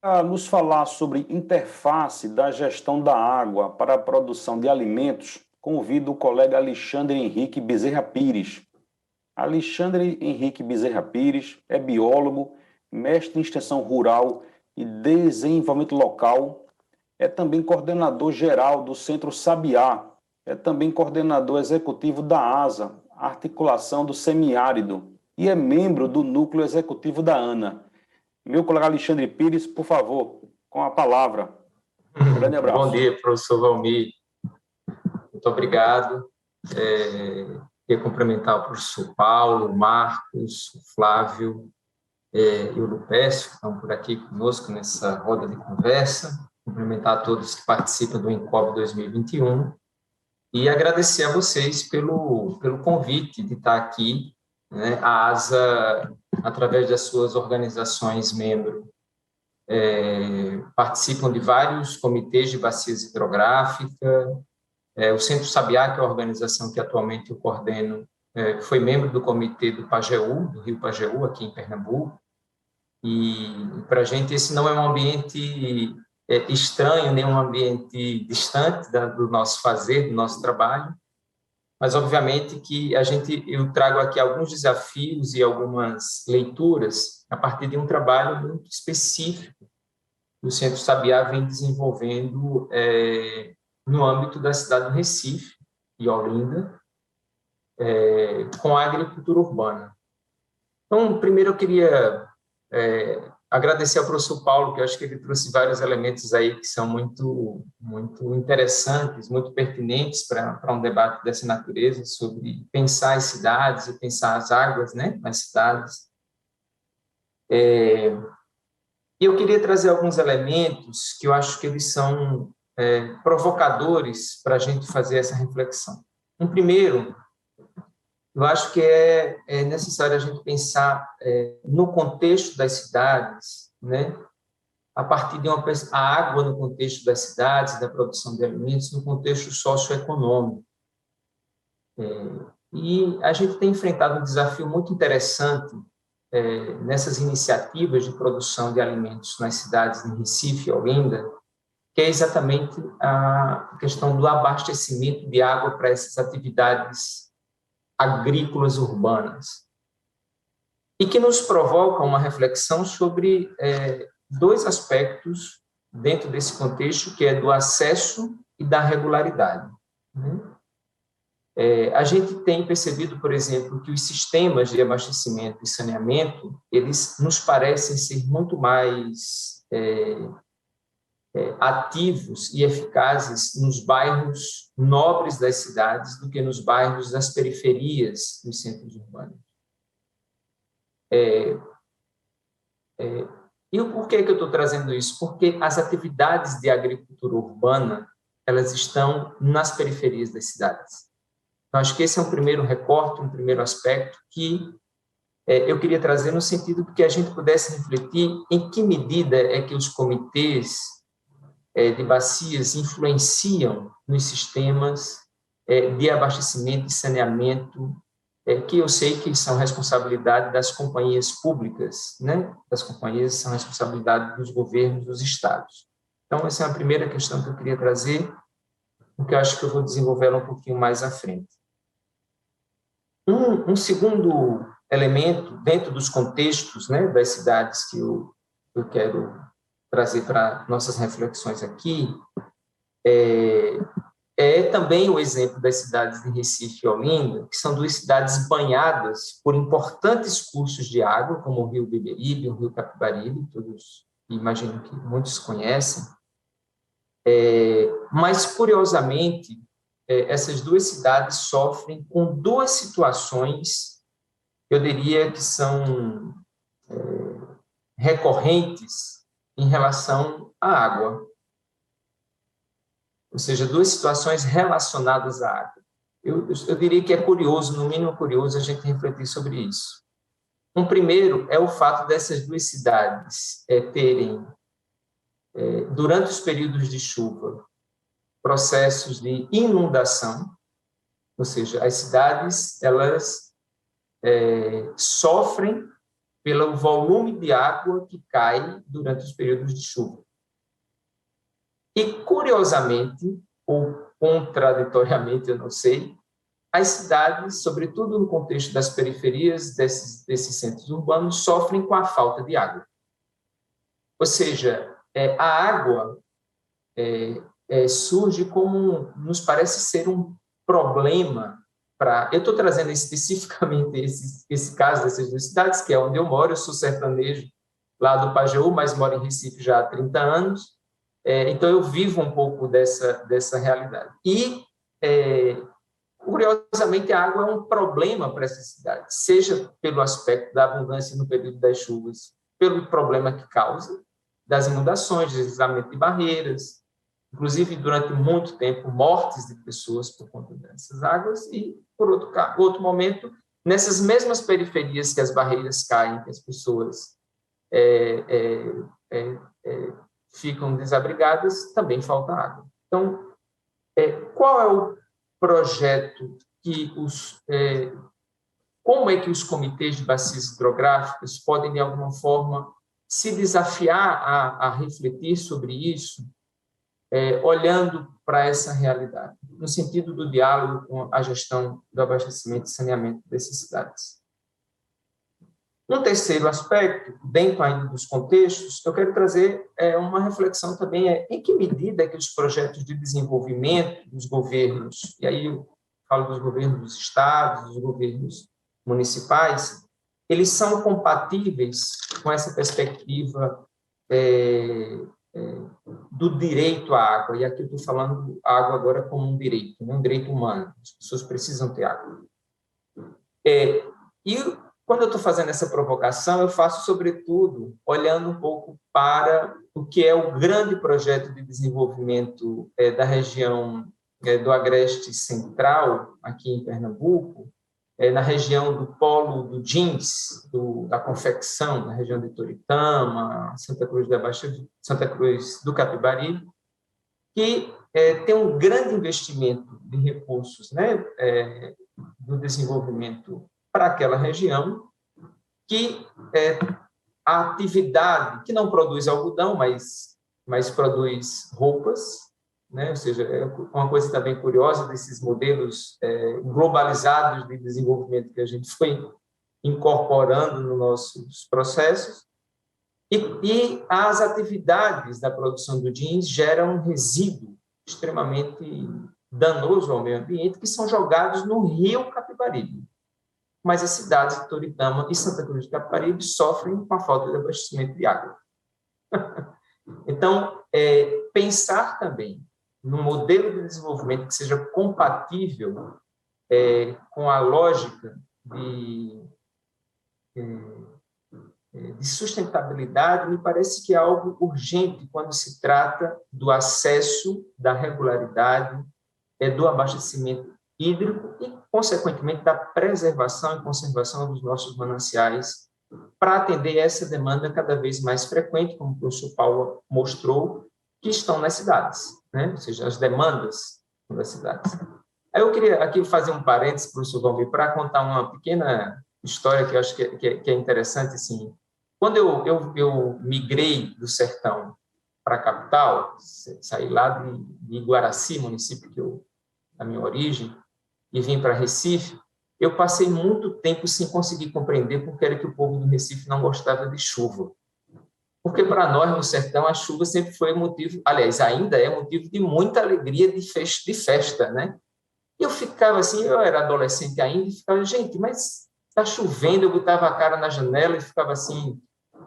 Para nos falar sobre interface da gestão da água para a produção de alimentos, convido o colega Alexandre Henrique Bezerra Pires. Alexandre Henrique Bezerra Pires é biólogo, mestre em extensão rural e desenvolvimento local, é também coordenador geral do Centro Sabiá, é também coordenador executivo da ASA, Articulação do Semiárido, e é membro do núcleo executivo da ANA. Meu colega Alexandre Pires, por favor, com a palavra. Um grande abraço. Bom dia, professor Valmir. Muito obrigado. Queria cumprimentar o professor Paulo, o Marcos, o Flávio e o Lupécio, que estão por aqui conosco nessa roda de conversa. Cumprimentar a todos que participam do INCOB 2021 e agradecer a vocês pelo convite de estar aqui, né? A ASA, através das suas organizações membro, participam de vários comitês de bacias hidrográficas. O Centro Sabiá, que é a organização que atualmente eu coordeno, foi membro do comitê do Pajeú, do Rio Pajeú, aqui em Pernambuco. E para a gente esse não é um ambiente estranho, nem um ambiente distante do nosso fazer, do nosso trabalho, mas obviamente que eu trago aqui alguns desafios e algumas leituras a partir de um trabalho muito específico que o Centro Sabiá vem desenvolvendo no âmbito da cidade do Recife e Olinda, com a agricultura urbana. Então, primeiro eu queria agradecer ao professor Paulo, que eu acho que ele trouxe vários elementos aí que são muito, muito interessantes, muito pertinentes para um debate dessa natureza, sobre pensar as cidades e pensar as águas, né, nas cidades. E eu queria trazer alguns elementos que eu acho que eles são provocadores para a gente fazer essa reflexão. Um primeiro, eu acho que é necessário a gente pensar no contexto das cidades, né? A partir de a água no contexto das cidades, da produção de alimentos, no contexto socioeconômico. E a gente tem enfrentado um desafio muito interessante nessas iniciativas de produção de alimentos nas cidades de Recife e Olinda, que é exatamente a questão do abastecimento de água para essas atividades agrícolas urbanas, e que nos provoca uma reflexão sobre dois aspectos dentro desse contexto, que é do acesso e da regularidade, né? A gente tem percebido, por exemplo, que os sistemas de abastecimento e saneamento, eles nos parecem ser muito mais ativos e eficazes nos bairros nobres das cidades do que nos bairros das periferias dos centros urbanos. E por que eu estou trazendo isso? Porque as atividades de agricultura urbana, elas estão nas periferias das cidades. Então, acho que esse é um primeiro recorte, um primeiro aspecto que eu queria trazer no sentido de que a gente pudesse refletir em que medida é que os comitês de bacias influenciam nos sistemas de abastecimento e saneamento, que eu sei que são responsabilidade das companhias públicas, né? Das companhias são responsabilidade dos governos, dos estados. Então, essa é a primeira questão que eu queria trazer, porque eu acho que eu vou desenvolvê-la um pouquinho mais à frente. Um segundo elemento, dentro dos contextos, né, das cidades que eu quero trazer para nossas reflexões aqui, também o exemplo das cidades de Recife e Olinda, que são duas cidades banhadas por importantes cursos de água, como o Rio Beberibe, o Rio Capibaribe, todos imagino que muitos conhecem. Mas, curiosamente, essas duas cidades sofrem com duas situações, eu diria que são recorrentes em relação à água. Ou seja, duas situações relacionadas à água. Eu diria que é curioso, no mínimo curioso, a gente refletir sobre isso. Um primeiro é o fato dessas duas cidades terem, durante os períodos de chuva, processos de inundação, ou seja, as cidades elas sofrem pelo volume de água que cai durante os períodos de chuva. E, curiosamente, ou contraditoriamente, eu não sei, as cidades, sobretudo no contexto das periferias desses centros urbanos, sofrem com a falta de água. Ou seja, a água surge como, nos parece ser um problema para... Eu estou trazendo especificamente esse caso dessas duas cidades, que é onde eu moro. Eu sou sertanejo lá do Pajeú, mas moro em Recife já há 30 anos, então eu vivo um pouco dessa realidade. E, curiosamente, a água é um problema para essas cidades, seja pelo aspecto da abundância no período das chuvas, pelo problema que causa, das inundações, deslizamento de barreiras, inclusive, durante muito tempo, mortes de pessoas por conta dessas águas, e, por outro momento, nessas mesmas periferias que as barreiras caem, que as pessoas ficam desabrigadas, também falta água. Então, qual é o projeto como é que os comitês de bacias hidrográficas podem, de alguma forma, se desafiar a refletir sobre isso, olhando para essa realidade, no sentido do diálogo com a gestão do abastecimento e saneamento dessas cidades? Um terceiro aspecto, dentro ainda dos contextos, eu quero trazer uma reflexão também, em que medida que os projetos de desenvolvimento dos governos, e aí eu falo dos governos dos estados, dos governos municipais, eles são compatíveis com essa perspectiva do direito à água, e aqui eu estou falando água agora como um direito, um direito humano, as pessoas precisam ter água. E quando eu estou fazendo essa provocação, eu faço, sobretudo, olhando um pouco para o que é o grande projeto de desenvolvimento da região do Agreste Central, aqui em Pernambuco, na região do polo do jeans, da confecção, na região de Toritama, Santa Cruz Santa Cruz do Capibaribe, que tem um grande investimento de recursos, né, do desenvolvimento para aquela região, que a atividade que não produz algodão, mas produz roupas, né? Ou seja, uma coisa também curiosa desses modelos globalizados de desenvolvimento que a gente foi incorporando nos nossos processos, e as atividades da produção do jeans geram um resíduo extremamente danoso ao meio ambiente, que são jogados no rio Capibaribe. Mas as cidades de Toritama e Santa Cruz do Capibaribe sofrem com a falta de abastecimento de água. Então, pensar também num modelo de desenvolvimento que seja compatível com a lógica de sustentabilidade me parece que é algo urgente quando se trata do acesso, da regularidade, do abastecimento hídrico e, consequentemente, da preservação e conservação dos nossos mananciais, para atender essa demanda cada vez mais frequente, como o professor Paulo mostrou, que estão nas cidades, né? Ou seja, as demandas das cidades. Aí eu queria aqui fazer um parênteses, professor Valmir, para contar uma pequena história que eu acho que é interessante. Assim, quando eu migrei do sertão para a capital, saí lá de Iguaraci, município da minha origem, e vim para Recife, eu passei muito tempo sem conseguir compreender por que era que o povo do Recife não gostava de chuva. Porque para nós, no sertão, a chuva sempre foi motivo, aliás, ainda é motivo de muita alegria, de festa, né? E eu ficava assim, eu era adolescente ainda, e ficava, gente, mas está chovendo, eu botava a cara na janela e ficava assim,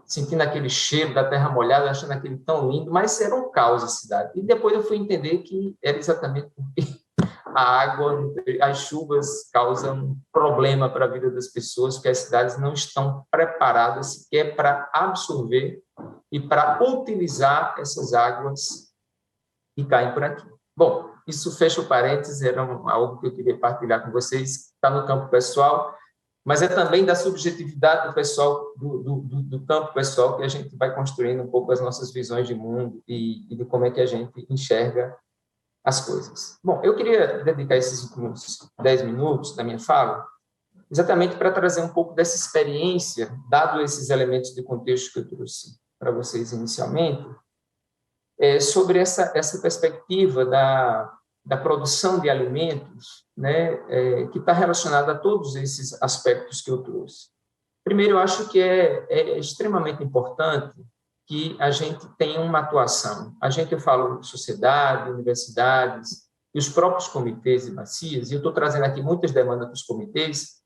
sentindo aquele cheiro da terra molhada, achando aquele tão lindo, mas era um caos a cidade. E depois eu fui entender que era exatamente porque a água, as chuvas causam um problema para a vida das pessoas, porque as cidades não estão preparadas sequer para absorver e para utilizar essas águas que caem por aqui. Bom, isso fecha o parênteses, era algo que eu queria partilhar com vocês, está no campo pessoal, mas é também da subjetividade do pessoal, do campo pessoal, que a gente vai construindo um pouco as nossas visões de mundo e de como é que a gente enxerga as coisas. Bom, eu queria dedicar esses últimos 10 minutos da minha fala exatamente para trazer um pouco dessa experiência, dado esses elementos de contexto que eu trouxe para vocês inicialmente, sobre essa perspectiva da produção de alimentos, né, que está relacionada a todos esses aspectos que eu trouxe. Primeiro, eu acho que é extremamente importante que a gente tenha uma atuação. Eu falo sociedade, universidades e os próprios comitês de bacias, e eu estou trazendo aqui muitas demandas dos comitês,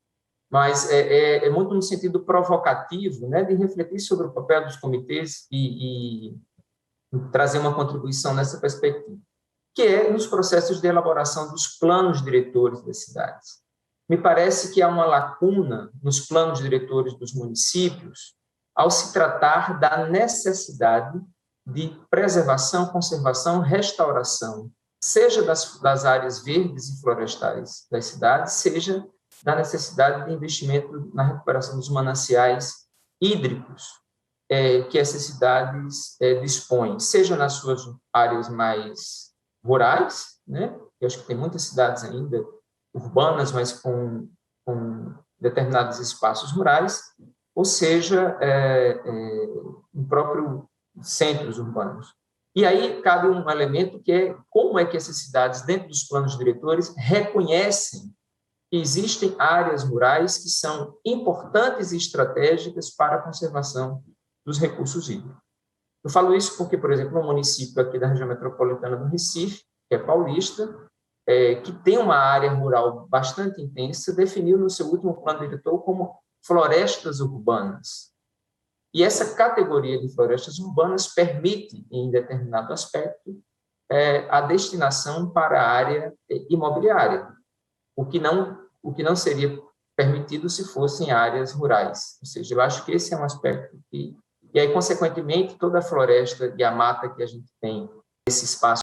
mas é muito no sentido provocativo, né, de refletir sobre o papel dos comitês e trazer uma contribuição nessa perspectiva, que é nos processos de elaboração dos planos diretores das cidades. Me parece que há uma lacuna nos planos diretores dos municípios ao se tratar da necessidade de preservação, conservação, restauração, seja das áreas verdes e florestais das cidades, seja da necessidade de investimento na recuperação dos mananciais hídricos que essas cidades dispõem, seja nas suas áreas mais rurais, né? Eu acho que tem muitas cidades ainda urbanas, mas com determinados espaços rurais, ou seja, em próprios centros urbanos. E aí cabe um elemento que é como é que essas cidades, dentro dos planos diretores, reconhecem que existem áreas rurais que são importantes e estratégicas para a conservação dos recursos hídricos. Eu falo isso porque, por exemplo, um município aqui da região metropolitana do Recife, que é paulista, que tem uma área rural bastante intensa, definiu no seu último plano diretor como florestas urbanas. E essa categoria de florestas urbanas permite, em determinado aspecto, a destinação para a área imobiliária, o que não seria permitido se fossem áreas rurais. Ou seja, eu acho que esse é um aspecto que... E aí, consequentemente, toda a floresta e a mata que a gente tem nesse espaço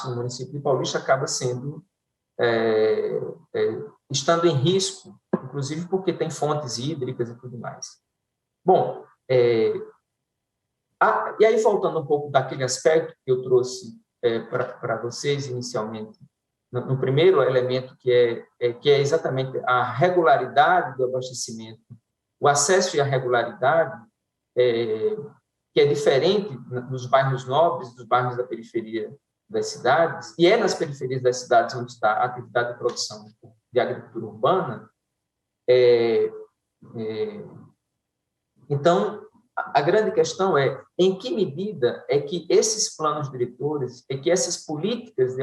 no município de Paulista acaba sendo, estando em risco, inclusive porque tem fontes hídricas e tudo mais. Bom, e aí, voltando um pouco daquele aspecto que eu trouxe para vocês inicialmente, no primeiro elemento, que é exatamente a regularidade do abastecimento, o acesso e a regularidade, que é diferente nos bairros nobres, dos bairros da periferia das cidades, e é nas periferias das cidades onde está a atividade de produção de agricultura urbana. Então, a grande questão é em que medida é que esses planos diretores, que essas políticas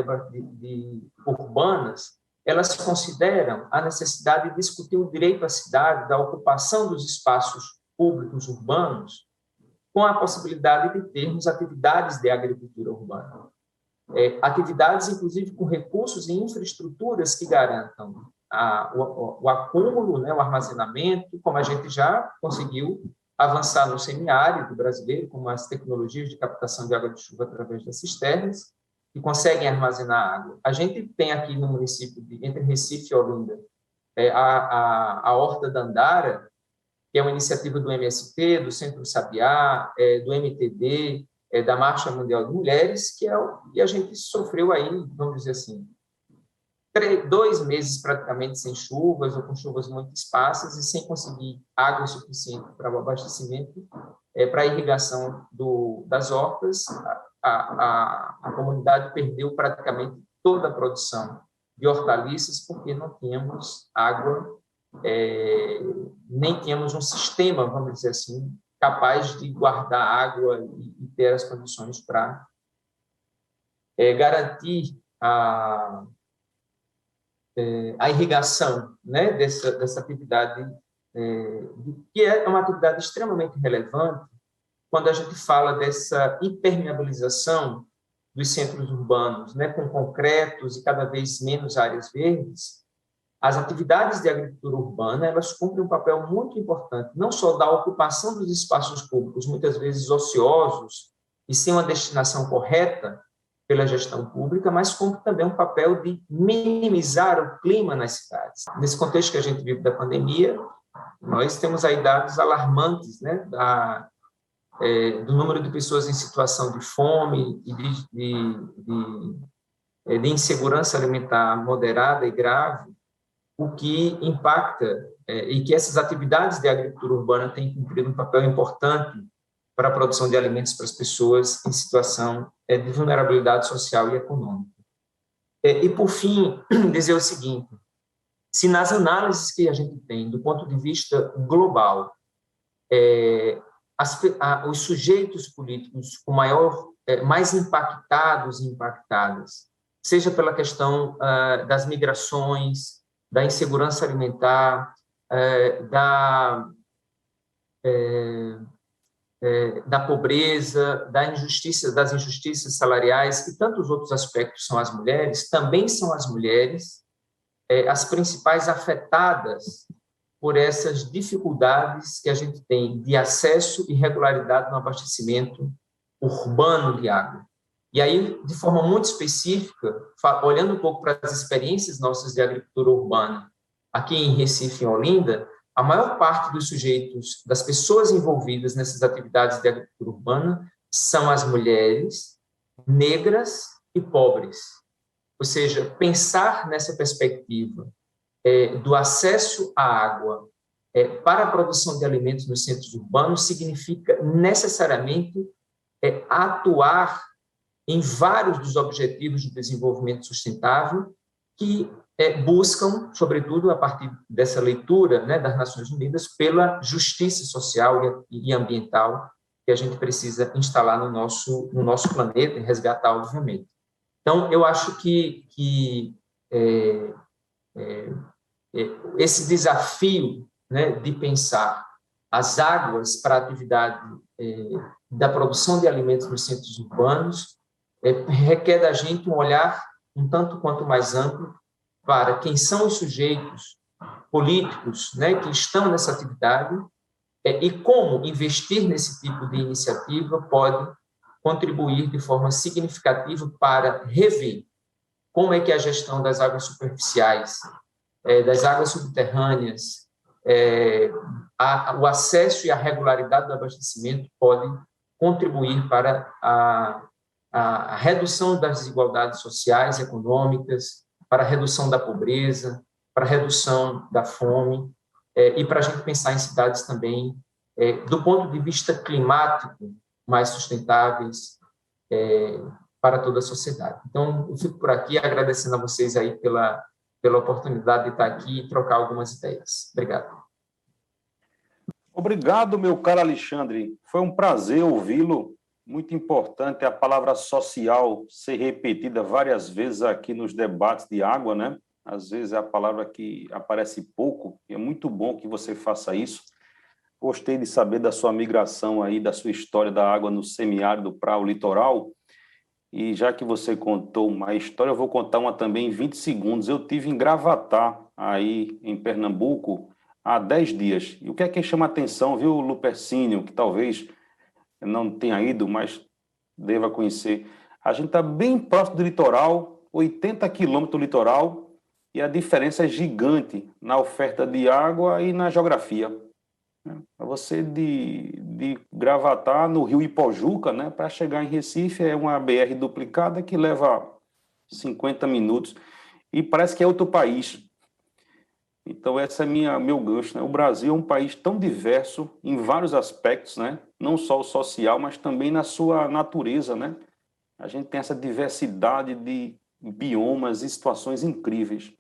urbanas, elas consideram a necessidade de discutir o direito à cidade, da ocupação dos espaços públicos urbanos, com a possibilidade de termos atividades de agricultura urbana. Atividades, inclusive, com recursos e infraestruturas que garantam o acúmulo, né, o armazenamento, como a gente já conseguiu avançar no semiárido brasileiro, com as tecnologias de captação de água de chuva através das cisternas, que conseguem armazenar água. A gente tem aqui no município, entre Recife e Olinda, a Horta da Andara, que é uma iniciativa do MST, do Centro Sabiá, do MTD, da Marcha Mundial de Mulheres, e a gente sofreu aí, vamos dizer assim, 2 meses praticamente sem chuvas, ou com chuvas muito esparsas, e sem conseguir água suficiente para o abastecimento, para a irrigação das hortas. A comunidade perdeu praticamente toda a produção de hortaliças, porque não tínhamos água, nem tínhamos um sistema, vamos dizer assim, capaz de guardar água e ter as condições para garantir a irrigação, né, dessa atividade, que é uma atividade extremamente relevante quando a gente fala dessa impermeabilização dos centros urbanos, né, com concretos e cada vez menos áreas verdes. As atividades de agricultura urbana, elas cumprem um papel muito importante, não só da ocupação dos espaços públicos, muitas vezes ociosos e sem uma destinação correta pela gestão pública, mas cumpre também um papel de minimizar o clima nas cidades. Nesse contexto que a gente vive da pandemia, nós temos aí dados alarmantes, né, do número de pessoas em situação de fome e de insegurança alimentar moderada e grave, o que impacta e que essas atividades de agricultura urbana têm cumprido um papel importante para a produção de alimentos para as pessoas em situação de vulnerabilidade social e econômica. E, por fim, dizer o seguinte: se nas análises que a gente tem, do ponto de vista global, os sujeitos políticos com mais impactados e impactadas, seja pela questão das migrações, da insegurança alimentar, da pobreza, das injustiças salariais e tantos outros aspectos, são as mulheres, também são as mulheres as principais afetadas por essas dificuldades que a gente tem de acesso e regularidade no abastecimento urbano de água. E aí, de forma muito específica, olhando um pouco para as experiências nossas de agricultura urbana, aqui em Recife e Olinda, a maior parte dos sujeitos, das pessoas envolvidas nessas atividades de agricultura urbana, são as mulheres, negras e pobres. Ou seja, pensar nessa perspectiva do acesso à água para a produção de alimentos nos centros urbanos significa necessariamente atuar em vários dos objetivos de desenvolvimento sustentável que buscam, sobretudo a partir dessa leitura, né, das Nações Unidas, pela justiça social e ambiental que a gente precisa instalar no nosso planeta e resgatar, obviamente. Então, eu acho que esse desafio, né, de pensar as águas para a atividade da produção de alimentos nos centros urbanos requer da gente um olhar um tanto quanto mais amplo para quem são os sujeitos políticos, né, que estão nessa atividade e como investir nesse tipo de iniciativa pode contribuir de forma significativa para rever como é que a gestão das águas superficiais, das águas subterrâneas, o acesso e a regularidade do abastecimento pode contribuir para a redução das desigualdades sociais e econômicas, para a redução da pobreza, para a redução da fome, e para a gente pensar em cidades também, do ponto de vista climático, mais sustentáveis para toda a sociedade. Então, eu fico por aqui agradecendo a vocês aí pela oportunidade de estar aqui e trocar algumas ideias. Obrigado. Obrigado, meu caro Alexandre. Foi um prazer ouvi-lo. Muito importante a palavra social ser repetida várias vezes aqui nos debates de água, né? Às vezes é a palavra que aparece pouco, e é muito bom que você faça isso. Gostei de saber da sua migração aí, da sua história da água no semiárido para o litoral. E já que você contou uma história, eu vou contar uma também em 20 segundos. Eu tive em Gravatá, aí em Pernambuco, há 10 dias. E o que é que chama a atenção, viu, Lupercínio, que talvez não tenha ido, mas deva conhecer. A gente está bem próximo do litoral, 80 quilômetros do litoral, e a diferença é gigante na oferta de água e na geografia. Você de Gravatá, no Rio Ipojuca, né, para chegar em Recife, é uma BR duplicada que leva 50 minutos, e parece que é outro país. Então, esse é meu gancho, né? O Brasil é um país tão diverso em vários aspectos, né? Não só o social, mas também na sua natureza, né? A gente tem essa diversidade de biomas e situações incríveis.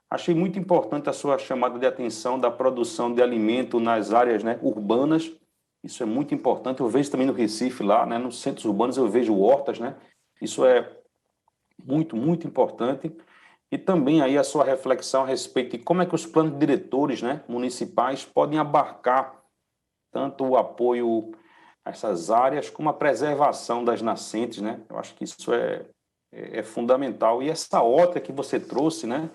Achei muito importante a sua chamada de atenção da produção de alimento nas áreas, né, urbanas. Isso é muito importante. Eu vejo também no Recife, lá, né, nos centros urbanos, eu vejo hortas, né? Isso é muito, muito importante. E também aí a sua reflexão a respeito de como é que os planos diretores, né, municipais podem abarcar tanto o apoio a essas áreas como a preservação das nascentes, né? Eu acho que isso é fundamental. E essa ótica que você trouxe, né,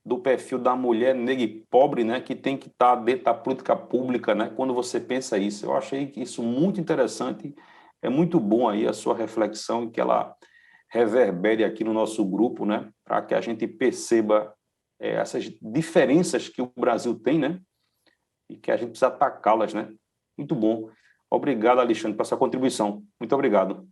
do perfil da mulher negra e pobre, né, que tem que estar dentro da política pública, né, quando você pensa isso. Eu achei isso muito interessante. É muito bom aí a sua reflexão e que ela reverbere aqui no nosso grupo, né, para que a gente perceba essas diferenças que o Brasil tem, né, e que a gente precisa atacá-las, né. Muito bom. Obrigado, Alexandre, por essa contribuição. Muito obrigado.